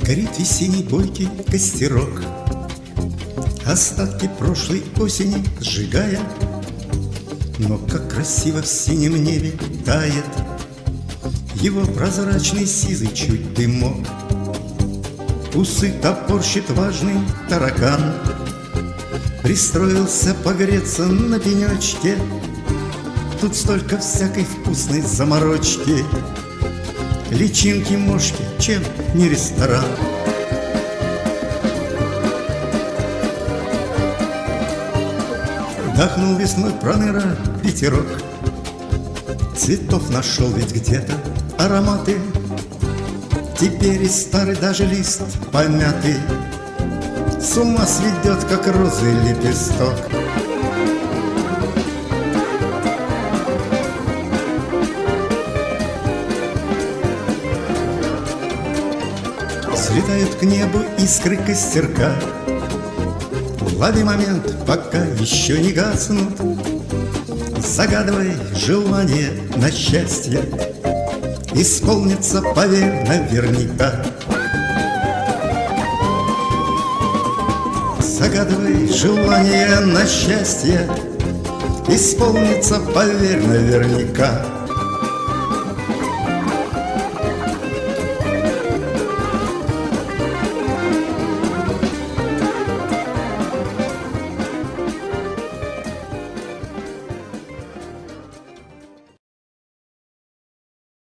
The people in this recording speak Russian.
Горит весенний бойкий костерок, остатки прошлой осени сжигая. Но как красиво в синем небе тает его прозрачный сизый чуть дымок. Усы топорщит важный таракан, пристроился погреться на пенечке. Тут столько всякой вкусной заморочки, личинки, мошки, чем не ресторан. Вдохнул весной проныра ветерок, цветов нашел ведь где-то ароматы. Теперь и старый даже лист помятый с ума сведет, как розы лепесток. Слетают к небу искры костерка, лови момент, пока еще не гаснут. Загадывай желание на счастье, исполнится, поверь, наверняка. Загадывай желание на счастье, исполнится, поверь, наверняка.